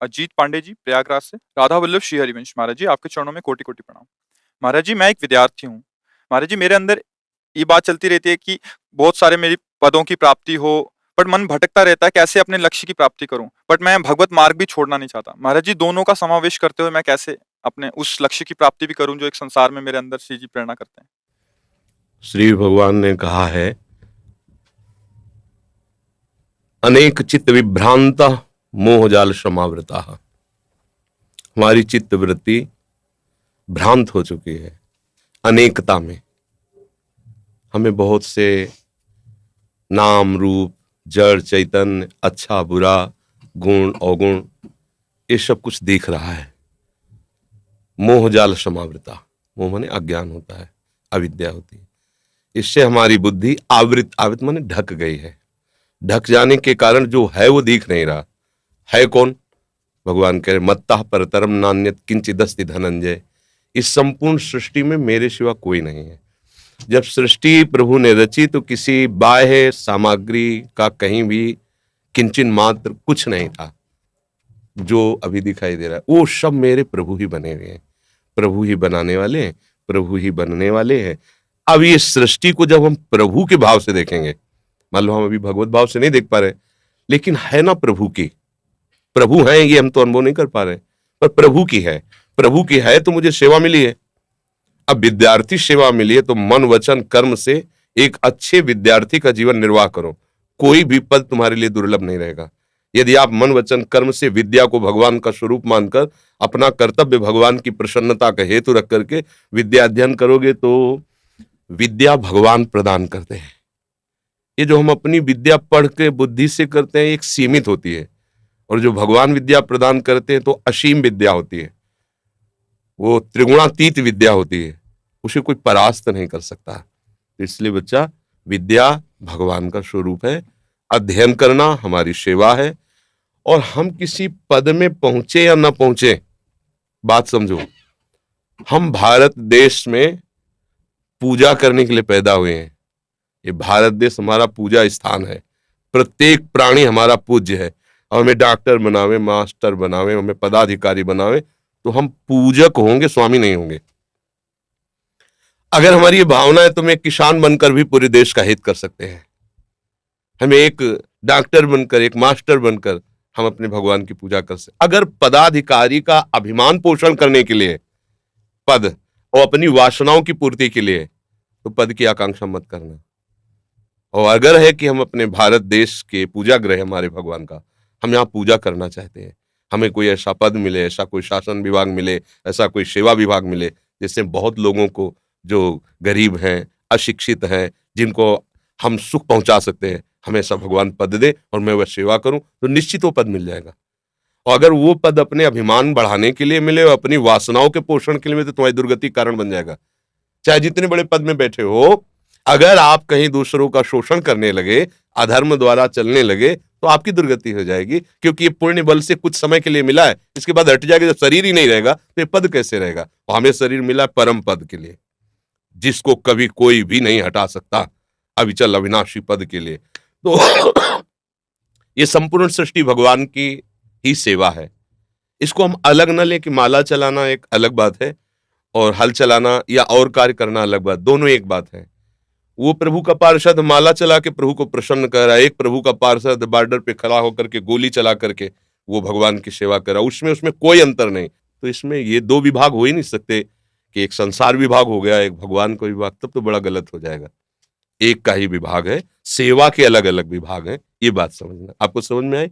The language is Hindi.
अजीत पांडे जी, प्रयागराज से। राधा वल्लभ श्री हरिवंश। महाराज जी, आपके चरणों में कोटि-कोटि प्रणाम। महाराज जी, मैं एक विद्यार्थी हूँ। महाराज जी, मेरे अंदर ये बात चलती रहती है कि बहुत सारे मेरी पदों की प्राप्ति हो, बट मन भटकता रहता है कैसे अपने लक्ष्य की प्राप्ति करूँ? बट मैं भगवत मार्ग भी छोड़ना नहीं चाहता। महाराज जी, दोनों का समावेश करते हुए मैं कैसे अपने उस लक्ष्य की प्राप्ति भी करूँ जो एक संसार में मेरे अंदर श्री जी प्रेरणा करते हैं? श्री भगवान ने कहा है, अनेक चित्त विभ्रांता मोहजाल समावृता। हमारी चित्त वृत्ति भ्रांत हो चुकी है अनेकता में। हमें बहुत से नाम रूप, जड़ चैतन्य, अच्छा बुरा, गुण अवगुण, ये सब कुछ दिख रहा है। मोहजाल समावृता, मोह माने अज्ञान होता है, अविद्या होती है। इससे हमारी बुद्धि आवृत, आवृत माने ढक गई है। ढक जाने के कारण जो है वो दिख नहीं रहा है। कौन? भगवान कह रहे, मत्तः परतरम नान्यत किंचिदस्ति धनंजय। इस संपूर्ण सृष्टि में मेरे सिवा कोई नहीं है। जब सृष्टि प्रभु ने रची तो किसी बाह्य सामग्री का कहीं भी किंचन मात्र कुछ नहीं था जो अभी दिखाई दे रहा है। वो सब मेरे प्रभु ही बने हुए हैं, प्रभु ही बनाने वाले हैं, प्रभु ही बनने वाले हैं। अब ये सृष्टि को जब हम प्रभु के भाव से देखेंगे, मान लो हम अभी भगवत भाव से नहीं देख पा रहे, लेकिन है ना प्रभु की, प्रभु है ये हम तो अनुभव नहीं कर पा रहे, पर प्रभु की है। प्रभु की है तो मुझे सेवा मिली है। अब विद्यार्थी सेवा मिली है तो मन वचन कर्म से एक अच्छे विद्यार्थी का जीवन निर्वाह करो। कोई भी पद तुम्हारे लिए दुर्लभ नहीं रहेगा। यदि आप मन वचन कर्म से विद्या को भगवान का स्वरूप मानकर अपना कर्तव्य भगवान की प्रसन्नता का हेतु रख करके विद्या अध्ययन करोगे तो विद्या भगवान प्रदान करते हैं। ये जो हम अपनी विद्या पढ़ के बुद्धि से करते हैं एक सीमित होती है, और जो भगवान विद्या प्रदान करते हैं तो असीम विद्या होती है, वो त्रिगुणातीत विद्या होती है, उसे कोई परास्त नहीं कर सकता। इसलिए बच्चा, विद्या भगवान का स्वरूप है, अध्ययन करना हमारी सेवा है। और हम किसी पद में पहुंचे या ना पहुंचे, बात समझो, हम भारत देश में पूजा करने के लिए पैदा हुए हैं। ये भारत देश हमारा पूजा स्थान है। प्रत्येक प्राणी हमारा पूज्य है। और हमें डॉक्टर बनावे, मास्टर बनावे, हमें पदाधिकारी बनावे तो हम पूजक होंगे, स्वामी नहीं होंगे। अगर हमारी ये भावना है तो हम एक किसान बनकर भी पूरे देश का हित कर सकते हैं। हमें एक डॉक्टर बनकर, एक मास्टर बनकर हम अपने भगवान की पूजा कर सकते। अगर पदाधिकारी का अभिमान पोषण करने के लिए पद और अपनी वासनाओं की पूर्ति के लिए, तो पद की आकांक्षा मत करना। और अगर है कि हम अपने भारत देश के पूजा ग्रह हमारे भगवान का, हम यहाँ पूजा करना चाहते हैं, हमें कोई ऐसा पद मिले, ऐसा कोई शासन विभाग मिले, ऐसा कोई सेवा विभाग मिले जिससे बहुत लोगों को, जो गरीब हैं, अशिक्षित हैं, जिनको हम सुख पहुंचा सकते हैं, हमें ऐसा भगवान पद दे और मैं वह सेवा करूं, तो निश्चित वो पद मिल जाएगा। और अगर वो पद अपने अभिमान बढ़ाने के लिए मिले और अपनी वासनाओं के पोषण के लिए मिले तो तुम्हारी दुर्गति कारण बन जाएगा। चाहे जितने बड़े पद में बैठे हो, अगर आप कहीं दूसरों का शोषण करने लगे, अधर्म द्वारा चलने लगे, तो आपकी दुर्गति हो जाएगी। क्योंकि ये पुण्य बल से कुछ समय के लिए मिला है, इसके बाद हट जाएगा। जब शरीर ही नहीं रहेगा तो ये पद कैसे रहेगा? और हमें शरीर मिला परम पद के लिए, जिसको कभी कोई भी नहीं हटा सकता, अविचल अविनाशी पद के लिए। तो ये संपूर्ण सृष्टि भगवान की ही सेवा है। इसको हम अलग न ले कि माला चलाना एक अलग बात है और हल चलाना या और कार्य करना अलग बात, दोनों एक बात है। वो प्रभु का पार्षद माला चला के प्रभु को प्रसन्न कर रहा है, एक प्रभु का पार्षद बॉर्डर पे खड़ा होकर के गोली चला करके वो भगवान की सेवा कर रहा है। उसमें कोई अंतर नहीं। तो इसमें ये दो विभाग हो ही नहीं सकते कि एक संसार विभाग हो गया, एक भगवान का विभाग, तब तो बड़ा गलत हो जाएगा। एक का ही विभाग है, सेवा के अलग अलग विभाग हैं। ये बात समझना। आपको समझ में आई?